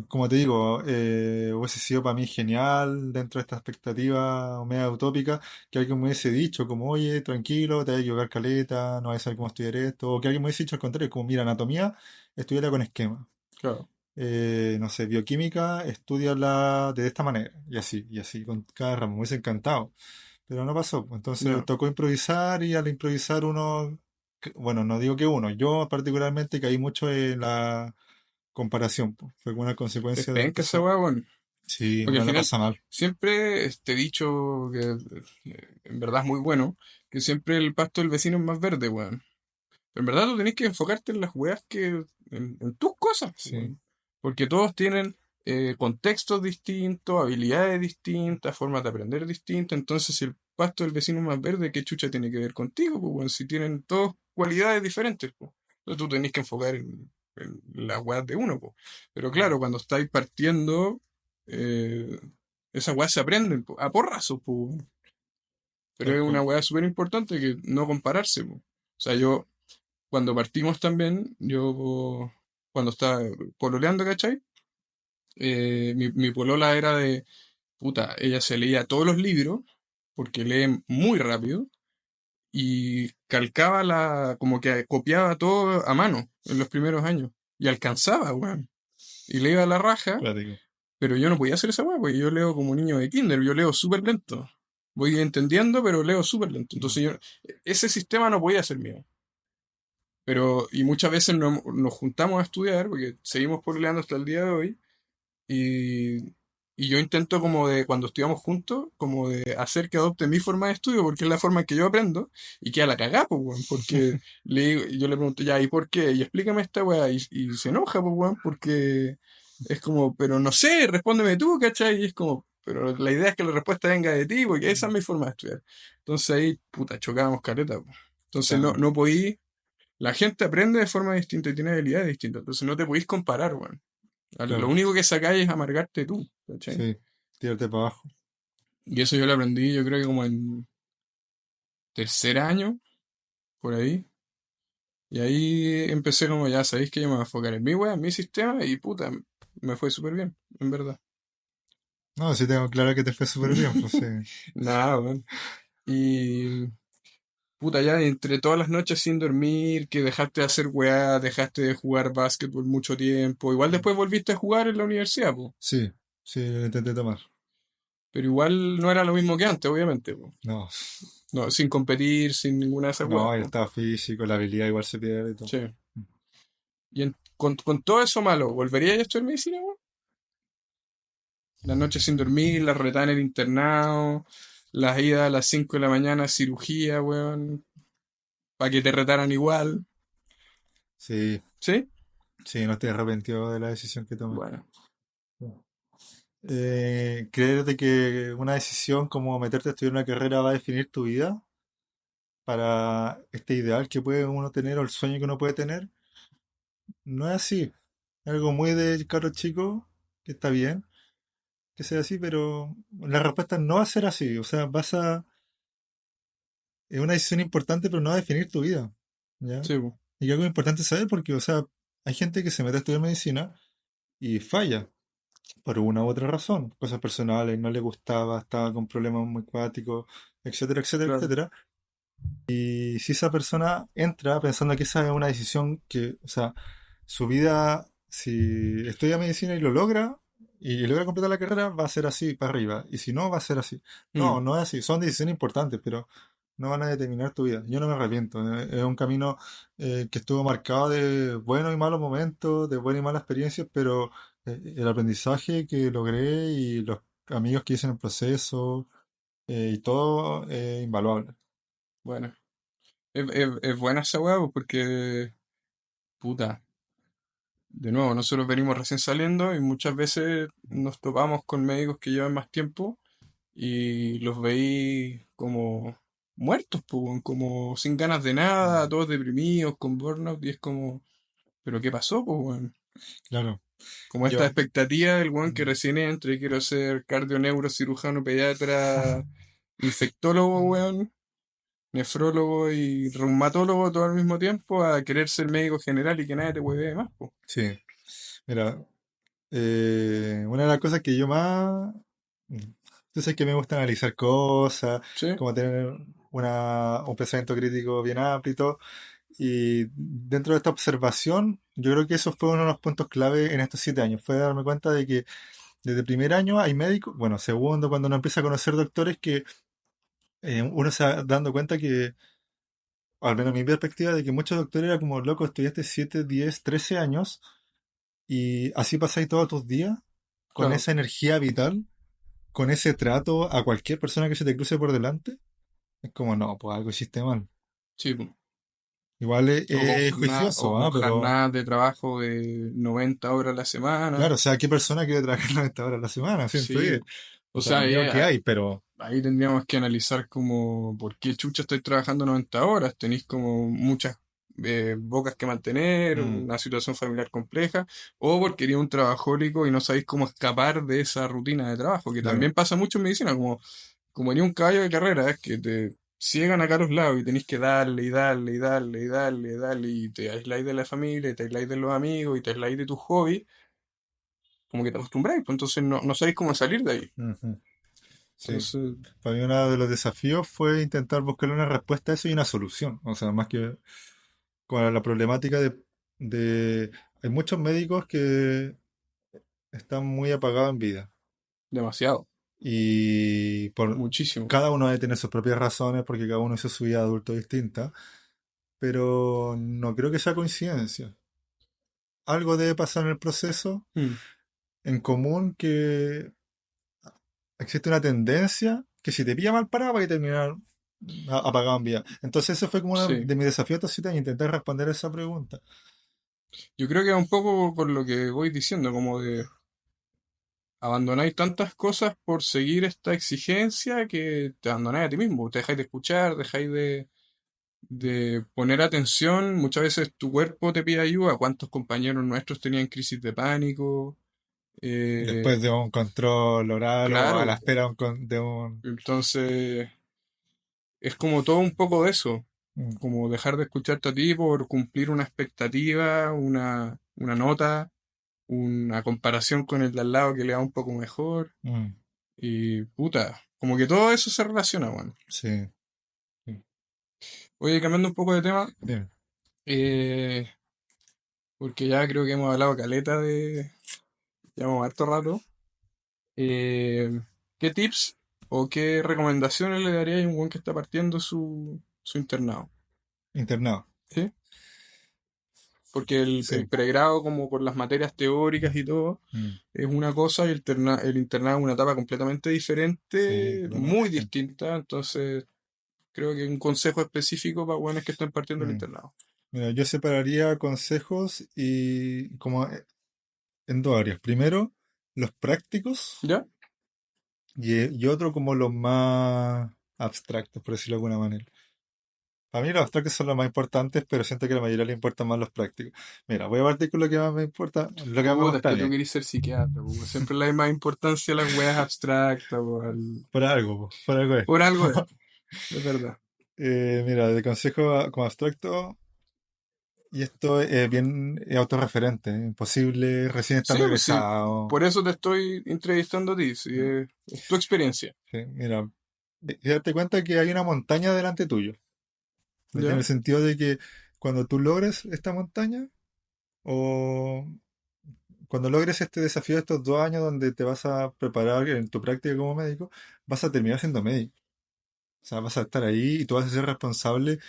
Como te digo, hubiese sido para mí genial dentro de esta expectativa media utópica que alguien me hubiese dicho como, oye, tranquilo, te vas a equivocar caleta, no vas a saber cómo estudiar esto, o que alguien me hubiese dicho al contrario, como, mira, anatomía, estudiala con esquema. Claro, No sé, bioquímica, estudiala de esta manera, y así, con cada ramo, me hubiese encantado, pero no pasó, pues. Entonces ya. tocó improvisar y al improvisar uno, bueno, no digo que uno, yo particularmente caí mucho en la comparación, pues. Fue como una Es consecuencia de penca esa empezar. weá, weón. Sí, Porque al uno la final pasa mal. siempre este dicho que en verdad es muy bueno, que siempre el pasto del vecino es más verde, weón. Pero en verdad tú tenés que enfocarte en las weas en tus cosas, Sí, weón. Porque todos tienen contextos distintos, habilidades distintas, formas de aprender distintas. Entonces, si el pasto del vecino es más verde, ¿qué chucha tiene que ver contigo, pues, weón? Si tienen todos cualidades diferentes, pues. Entonces tú tenés que enfocar en las weas de uno, pues. Pero claro, cuando estáis partiendo, eh, esas weas se aprenden, po, a porrazos, pues. Pero tal es una cual. wea súper importante que no compararse, pues. O sea, yo cuando partimos también, yo cuando estaba pololeando, ¿cachai? Mi polola era de, puta, ella se leía todos los libros, porque lee muy rápido, y calcaba como que copiaba todo a mano en los primeros años. y alcanzaba, weón. Y le iba a la raja, Cuático. pero yo no podía hacer esa weá, porque yo leo como un niño de kinder, yo leo súper lento. Voy entendiendo, pero leo súper lento. Mm. Entonces yo, ese sistema no podía ser mío. Pero, y muchas veces nos juntamos a estudiar, porque seguimos pololeando hasta el día de hoy, y, y yo intento como de, cuando estudiamos juntos, como de hacer que adopte mi forma de estudio, porque es la forma en que yo aprendo, y que a la cagá, pues, weón, porque yo le pregunto, ya, ¿y por qué? Y explícame esta weá, y se enoja, pues, weón, porque es como, pero no sé, respóndeme tú, ¿cachai? Y es como, pero la idea es que la respuesta venga de ti, porque esa es mi forma de estudiar. Entonces ahí, puta, chocábamos caleta, pues. Entonces Claro, no podí, la gente aprende de forma distinta y tiene habilidades distintas, entonces no te podís comparar, weón. Lo claro. único que sacáis es amargarte tú, ¿cachai? Sí, tirarte para abajo. Y eso yo lo aprendí, yo creo que como en tercer año, por ahí. Y ahí empecé como, ya sabéis que yo me voy a enfocar en mi wea, en mi sistema, y puta, me fue súper bien, en verdad. No, sí tengo claro que te fue súper bien, pues sí. Nada, weón. Y puta, ya entre todas las noches sin dormir, que dejaste de hacer weá, dejaste de jugar básquetbol mucho tiempo. Igual después volviste a jugar en la universidad, po. Sí, sí, lo intenté tomar. Pero igual no era lo mismo que antes, obviamente, po. No, No, sin competir, sin ninguna de esas weas, no, el po. estado físico, la habilidad igual se pierde y todo. Sí. Y con todo eso malo, ¿volvería a estudiar medicina, weón? Las noches sin dormir, las retadas en el internado, las idas a las 5 de la mañana a cirugía, weón, para que te retaran igual. Sí, ¿Sí? sí, no estoy arrepentido de la decisión que tomé. Bueno, Creer de que una decisión como meterte a estudiar una carrera va a definir tu vida para este ideal que puede uno tener o el sueño que uno puede tener, no es así. Es algo muy de cabros chico, que está bien que sea así, pero la respuesta no va a ser así. O sea, es una decisión importante, pero no va a definir tu vida. ¿Ya? sí, po, Y algo importante saber porque, o sea, hay gente que se mete a estudiar medicina y falla por una u otra razón, cosas personales, no le gustaba, estaba con problemas muy cuáticos, etcétera, etcétera, claro. etcétera. Y si esa persona entra pensando que esa es una decisión que, o sea, su vida, si estudia medicina y lo logra, y logra completar la carrera, va a ser así para arriba. Y si no, va a ser así. No, Mm, no es así. Son decisiones importantes, pero no van a determinar tu vida. Yo no me arrepiento. Es un camino que estuvo marcado de buenos y malos momentos, de buenas y malas experiencias, pero el aprendizaje que logré y los amigos que hice en el proceso y todo es invaluable. bueno. Es buena esa weá, po, porque, puta, de nuevo, nosotros venimos recién saliendo y muchas veces nos topamos con médicos que llevan más tiempo y los veí como muertos, po, weón, como sin ganas de nada, Mm. todos deprimidos, con burnout, y es como, ¿pero qué pasó, po, weón? Claro. Como esta Yo, expectativa del weón que mm, recién entra y quiero ser cardio, neurocirujano, pediatra, infectólogo, weón, nefrólogo y reumatólogo todo al mismo tiempo, a querer ser médico general y que nadie te hueve más, po. sí, mira, una de las cosas que yo más, tú sabes que me gusta analizar cosas, ¿Sí? como tener un pensamiento crítico bien amplio y todo, y dentro de esta observación, yo creo que eso fue uno de los puntos clave en estos 7 años, fue darme cuenta de que desde primer año hay médicos, bueno, segundo, cuando uno empieza a conocer doctores, que uno se va dando cuenta que, al menos mi perspectiva, de que muchos doctores eran como, loco, estudiaste 7 10 13 años, y así pasáis todos tus días con Claro, esa energía vital, con ese trato a cualquier persona que se te cruce por delante. Es como, no, pues algo hiciste mal. sí, po. Igual O es o juicioso, con ¿ah? Pero jornadas de trabajo de 90 horas a la semana. claro, o sea, ¿qué persona quiere trabajar 90 horas a la semana? Siento Sí, yo. po. O O sea, sea, veo que hay, pero ahí tendríamos que analizar como por qué chucha estoy trabajando 90 horas. Tenéis como muchas bocas que mantener, mm, una situación familiar compleja, o porque eres un trabajólico y no sabéis cómo escapar de esa rutina de trabajo, que claro. también pasa mucho en medicina, como eres un caballo de carrera, es que te ciegan acá a los lados y tenéis que darle y darle y darle y darle y darle y te aisláis de la familia, y te aisláis de los amigos y te aisláis de tus hobbies, como que te acostumbráis, pues entonces no sabéis cómo salir de ahí. Ujú, sí. Entonces, Para mí uno de los desafíos fue intentar buscarle una respuesta a eso y una solución. O sea, más que con la problemática de hay muchos médicos que están muy apagados en vida. Demasiado, Y por muchísimo. cada uno debe tener sus propias razones porque cada uno hizo su vida adulto distinta. Pero no creo que sea coincidencia. Algo debe pasar en el proceso Mm, en común que existe una tendencia que si te pilla mal parado va a terminar apagado en vida. Entonces ese fue como uno sí, de mis desafíos esta cita, intentar responder esa pregunta. yo creo que es un poco por lo que voy diciendo, como de abandonáis tantas cosas por seguir esta exigencia que te abandonáis a ti mismo, te dejáis de escuchar, dejáis de poner atención, muchas veces tu cuerpo te pide ayuda, cuántos compañeros nuestros tenían crisis de pánico, eh, Después de un control oral o a la claro, espera de un... entonces es como todo un poco de eso, Mm, como dejar de escucharte a ti por cumplir una expectativa, una nota, una comparación con el de al lado que le va un poco mejor. mm, Y puta, como que todo eso se relaciona, bueno. sí, sí. Oye, cambiando un poco de tema, Dime. eh, porque ya creo que hemos hablado caleta de, llevamos harto rato. ¿Qué tips o qué recomendaciones le daría a un buen que está partiendo su internado? Internado. ¿Sí? Porque el Sí. pregrado, como con las materias teóricas y todo, Mm, es una cosa y el internado es una etapa completamente sí, diferente, muy totalmente. distinta. Entonces, creo que un consejo específico para buenos que estén partiendo el Mm. internado. Mira, yo separaría consejos y como en dos áreas. Primero, los prácticos ¿Ya? y otro como los más abstractos, por decirlo de alguna manera. Para mí los abstractos son los más importantes, pero siento que a la mayoría le importan más los prácticos. Mira, voy a partir con lo que más me importa, lo que más me Puta, es gusta a que tú mí. querés ser psiquiatra, po. Siempre le da más importancia a las weas abstractas, po, Por algo, po, por algo es. por algo es verdad. Mira, de consejo como abstracto, y esto es bien autorreferente, imposible recién Sí, estando pues sí, egresado. por eso te estoy entrevistando a ti, sí, es tu experiencia. Sí, mira, y date cuenta que hay una montaña delante tuyo. En ¿Ya? el sentido de que cuando tú logres esta montaña, o cuando logres este desafío de estos 2 años donde te vas a preparar en tu práctica como médico, vas a terminar siendo médico. O sea, vas a estar ahí y tú vas a ser responsable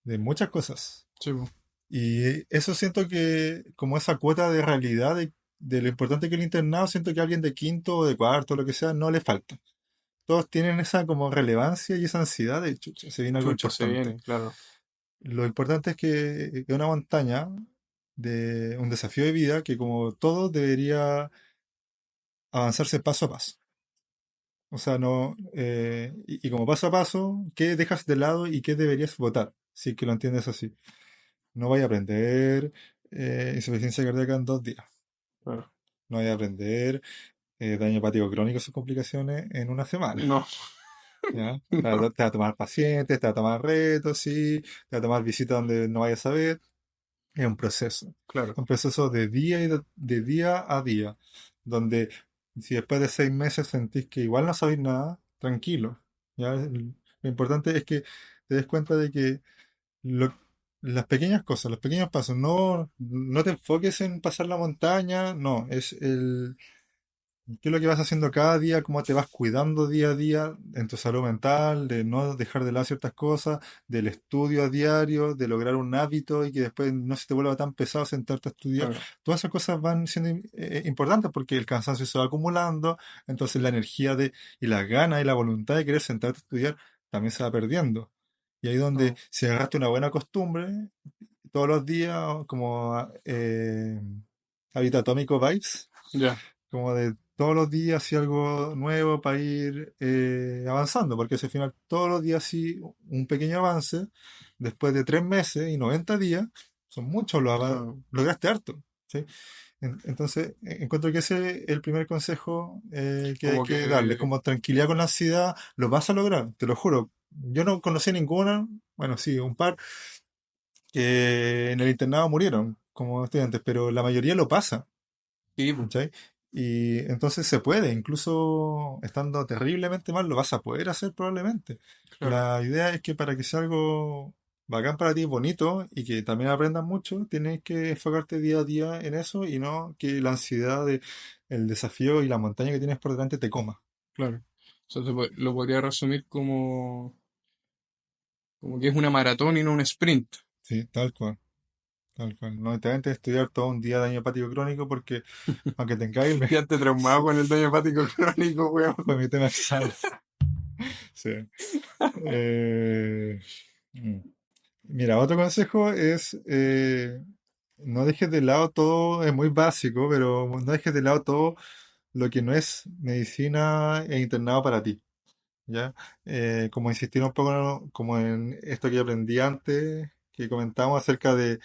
de muchas cosas. Sí, po. Y eso siento que, como esa cuota de realidad de lo importante que es el internado, siento que a alguien de quinto o de cuarto, lo que sea, no le falta. Todos tienen esa como relevancia y esa ansiedad de chucha, se viene algo Chucha, se importante. viene, claro. Lo importante es que es una montaña de un desafío de vida que como todo debería avanzarse paso a paso. O sea, no, y como paso a paso, ¿qué dejas de lado y qué deberías votar? Si es que lo entiendes así. No vaya a aprender insuficiencia cardíaca en 2 días. Claro. No vaya a aprender daño hepático crónico y sus complicaciones en una semana. No, ¿Ya? no, Te va a tomar pacientes, te va a tomar retos, sí, te va a tomar visitas donde no vayas a ver. Es claro. un proceso de día de día a día, donde si después de 6 meses sentís que igual no sabéis nada, tranquilo. ¿Ya? Lo importante es que te des cuenta de que lo- las pequeñas cosas, los pequeños pasos, no te enfoques en pasar la montaña, no, es qué es lo que vas haciendo cada día, cómo te vas cuidando día a día en tu salud mental, de no dejar de lado ciertas cosas, del estudio a diario, de lograr un hábito y que después no se te vuelva tan pesado sentarte a estudiar. Claro. Todas esas cosas van siendo importantes porque el cansancio se va acumulando, entonces la energía y las ganas y la voluntad de querer sentarte a estudiar también se va perdiendo. Y ahí donde No. si agarraste una buena costumbre, todos los días, como Habita Atómico Vibes, Ya, como de todos los días sí algo nuevo para ir avanzando, porque si al final todos los días sí un pequeño avance, después de 3 meses y 90 días, son muchos, claro. lograste harto. ¿Sí? Entonces, encuentro que ese es el primer consejo que hay Como que darle, que, como tranquilidad con la ansiedad, lo vas a lograr, te lo juro. Yo no conocí ninguna, bueno, sí, un par que en el internado murieron como estudiantes, pero la mayoría lo pasa. sí, po, ¿Cachai? Y entonces se puede, incluso estando terriblemente mal, lo vas a poder hacer probablemente. claro. La idea es que para que sea algo bacán para ti, bonito, y que también aprendas mucho, tienes que enfocarte día a día en eso y no que la ansiedad de el desafío y la montaña que tienes por delante te coma. claro. O sea, lo podría resumir como que es una maratón y no un sprint. Sí, tal cual, tal cual. No te vayas a estudiar todo un día de daño hepático crónico porque aunque tengáis el Ya te traumado sí, con el daño hepático crónico, fue weón. mi tema de examen. Sí. Eh, mm. Mira, otro consejo es no dejes de lado todo, es muy básico, pero no dejes de lado todo lo que no es medicina e internado para ti, ¿ya? Como insistir un poco como en esto que aprendí antes, que comentábamos acerca de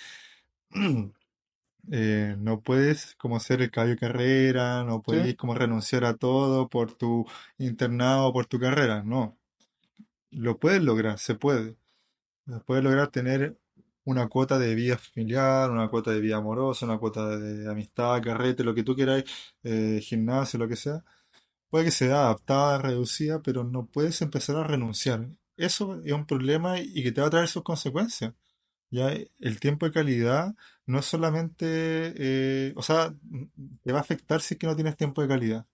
no puedes como ser el caballo de carrera, no ¿Sí? puedes como renunciar a todo por tu internado o por tu carrera, no. Lo puedes lograr, se puede. Puedes lograr tener una cuota de vida familiar, una cuota de vida amorosa, una cuota de amistad, carrete, lo que tú queráis, gimnasio, lo que sea. Puede que sea adaptada, reducida, pero no puedes empezar a renunciar. Eso es un problema y que te va a traer sus consecuencias. Ya el tiempo de calidad no es solamente, o sea, te va a afectar si es que no tienes tiempo de calidad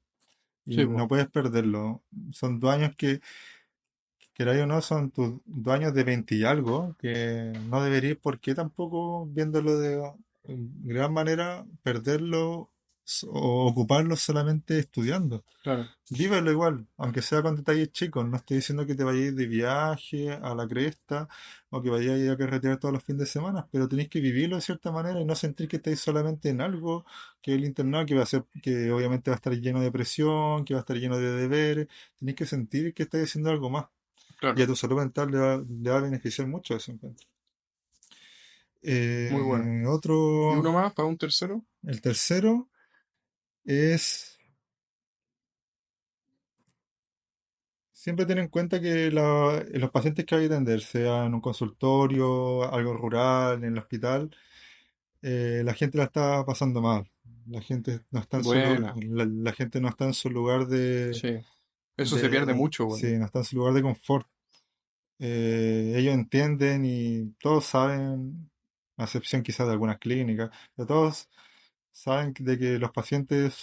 y Sí, pues, no puedes perderlo. Son 2 años que queráis o no, son tus 2 años de 20 y algo, que no deberíais por qué tampoco, viéndolo de gran manera, perderlo o ocuparlo solamente estudiando. claro, Vívelo igual, aunque sea con detalles chicos. No estoy diciendo que te vayáis de viaje a la cresta o que vayáis a carretear todos los fines de semana, pero tenéis que vivirlo de cierta manera y no sentir que estáis solamente en algo, que el internado, que va a ser, que obviamente va a estar lleno de presión, que va a estar lleno de deberes. Tenéis que sentir que estáis haciendo algo más. Y a claro. tu salud mental le va a beneficiar mucho eso, encuentro. Muy bueno. ¿Y Otro, uno más para un tercero? el tercero es siempre ten en cuenta que los pacientes que hay que atender, sea en un consultorio, algo rural, en el hospital, la gente la está pasando mal. La gente no está en su, Buena. la gente no está en su lugar Sí. Eso se pierde mucho, sí, weón. no está en su lugar de confort. Ellos entienden y todos saben, a excepción quizás de algunas clínicas, pero todos saben de que los pacientes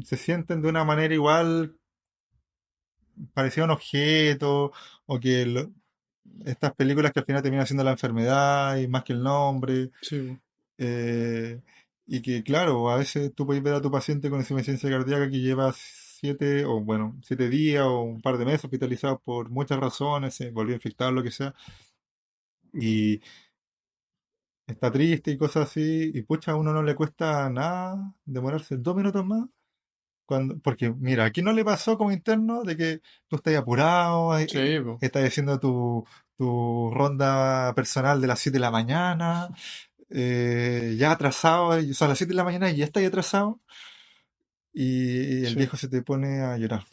se sienten de una manera igual, parecía un objeto, o que estas películas que al final terminan siendo la enfermedad y más que el nombre, Sí, po. eh, y que claro, a veces tú puedes ver a tu paciente con insuficiencia cardíaca que lleva 7 días o un par de meses hospitalizado por muchas razones, se volvió a infectar, lo que sea, y está triste y cosas así, y pucha, a uno no le cuesta nada demorarse 2 minutos más. Porque mira, aquí no le pasó como interno de que tú estás apurado, Sí, po. estás haciendo tu ronda personal de las 7 de la mañana, ya atrasado, son las 7 de la mañana y ya estás atrasado, y el Sí. viejo se te pone a llorar.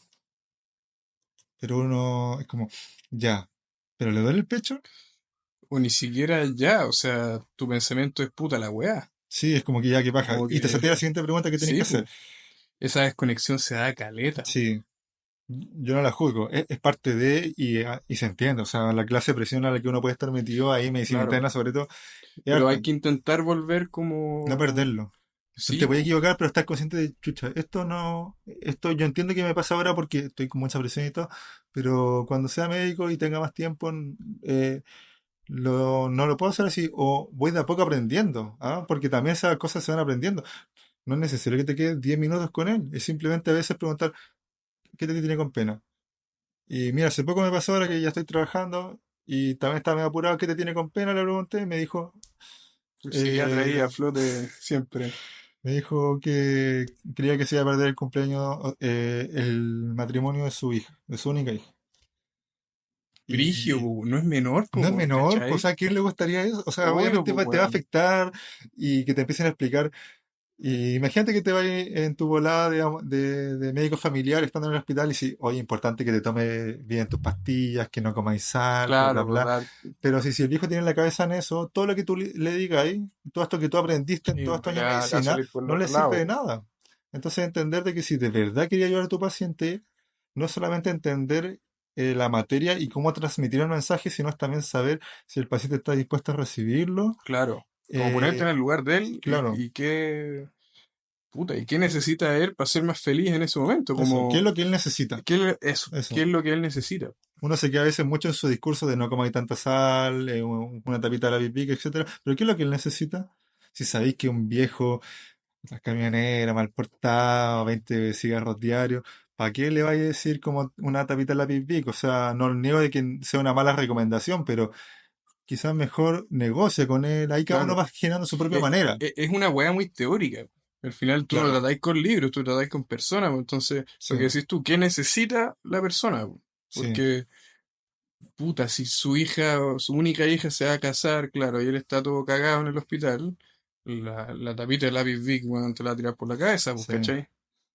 Pero uno es como, ya, ¿pero le duele el pecho? O ni siquiera ya, o sea, tu pensamiento es puta la weá. Sí, es como que ya que baja. Como Y te que, salté la siguiente pregunta que tenés que sí, hacer. pues, esa desconexión se da caleta. Sí, yo no la juzgo, es parte de y se entiende, o sea, la clase de presión a la que uno puede estar metido ahí, medicina Claro. interna sobre todo, es Pero hay harta, que intentar volver no como... perderlo. Tú te Sí, puedes pues, equivocar, pero estar consciente de, chucha, esto no, esto yo entiendo que me pasa ahora porque estoy con mucha presión y todo, pero cuando sea médico y tenga más tiempo, eh, no lo puedo hacer así, o voy de a poco aprendiendo, ¿ah? Porque también esas cosas se van aprendiendo. No es necesario que te quedes 10 minutos con él, es simplemente a veces preguntar, ¿qué te tiene con pena? Y mira, hace poco me pasó ahora que ya estoy trabajando y también estaba medio apurado. ¿Qué te tiene con pena? Le pregunté y el psiquiatra ahí a eh, flote siempre. me dijo que creía que se iba a perder el cumpleaños, el matrimonio de su hija, de su única hija. Brigio, Y po, no es menor, po, no es weón, menor, pues, o ¿cachai? sea, ¿a quién le gustaría eso? O sea, Obvio, obviamente pues, te va a weón. afectar y que te empiecen a explicar. Y imagínate que te vayas en tu volada de médico familiar estando en el hospital y si, oye, importante que te tomes bien tus pastillas, que no comáis sal, bla, bla, Claro, pues bla. dar... Pero si el viejo tiene la cabeza en eso, todo lo que tú le digas ahí, todo esto que tú aprendiste en Sí, todos estos pues, años de le va a medicina, salir por el no le otro sirve lado, de po. nada. Entonces entender de que si de verdad quería ayudar a tu paciente, no es solamente entender la materia y cómo transmitir el mensaje, sino es también saber si el paciente está dispuesto a recibirlo. Claro, como ponerte en Eh, el lugar de él claro, y qué, puta, y qué necesita él para ser más feliz en ese momento, eso, ¿qué es como, lo que él necesita? eso, qué Eso. es lo que él necesita. Uno se queda a veces mucho en su discurso de no comáis tanta sal, una tapita de la pipí, etcétera. Pero ¿qué es lo que él necesita? Si sabéis que un viejo, la camionera, mal portado, 20 cigarros diarios, ¿para qué le vais a decir como una tapita de la pipí? O sea, no niego de que sea una mala recomendación, pero quizás mejor negocie con él. Ahí cada uno Claro, va generando su propia manera. es una weá muy teórica. Al final tú no Claro, tratáis con libros, tú tratáis con personas, pues. Entonces, lo sí, que decís tú, ¿qué necesita la persona, pues? sí. Porque, puta, si su hija o su única hija se va a casar, claro, y él está todo cagado en el hospital, la tapita de lápiz Big, weón, te la va a tirar por la cabeza, pues, Sí. ¿cachai?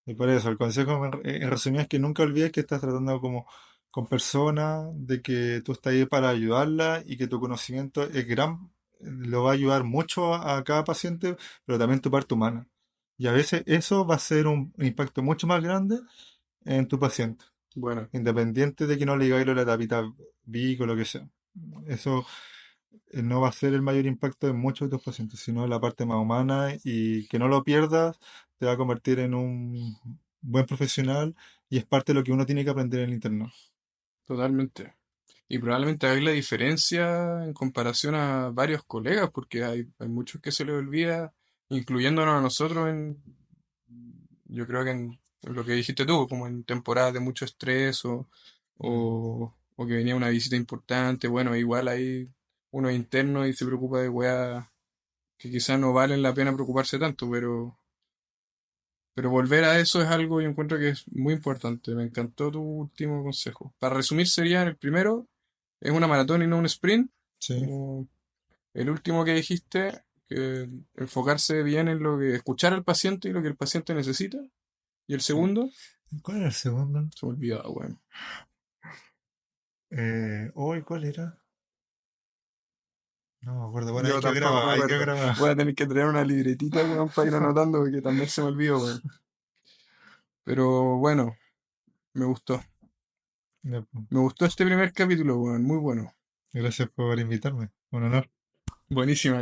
Y por eso, el consejo en resumen es que nunca olvides que estás tratando como con personas, de que tú estás ahí para ayudarla y que tu conocimiento es gran, lo va a ayudar mucho a cada paciente, pero también tu parte humana. Y a veces eso va a ser un impacto mucho más grande en tu paciente, Bueno, independiente de que no le digáis lo de la tapita Vic o lo que sea. Eso no va a ser el mayor impacto en muchos de tus pacientes, sino en la parte más humana y que no lo pierdas te va a convertir en un buen profesional y es parte de lo que uno tiene que aprender en el internado. totalmente. Y probablemente hagáis la diferencia en comparación a varios colegas, porque hay muchos que se les olvida, incluyéndonos a nosotros yo creo que en lo que dijiste tú, como en temporadas de mucho estrés Mm. o que venía una visita importante, bueno, igual ahí uno es interno y se preocupa de weas que quizás no valen la pena preocuparse tanto, pero volver a eso es algo yo encuentro que es muy importante. Me encantó tu último consejo. Para resumir sería el primero, es una maratón y no un sprint. Sí, Como el último que dijiste, que enfocarse bien en lo que, escuchar al paciente y lo que el paciente necesita. Y el sí. segundo, ¿Cuál era el segundo? se me olvidaba, weón. Hoy, ¿cuál era? No me acuerdo. Bueno, Yo tampoco me hay que acuerdo. grabar. Voy a tener que traer una libretita, weón, para ir anotando porque también se me olvidó, weón. Pero bueno, me gustó. Ya, pues. Me gustó este primer capítulo, weón. Muy bueno. Gracias por invitarme. Un honor. Buenísima.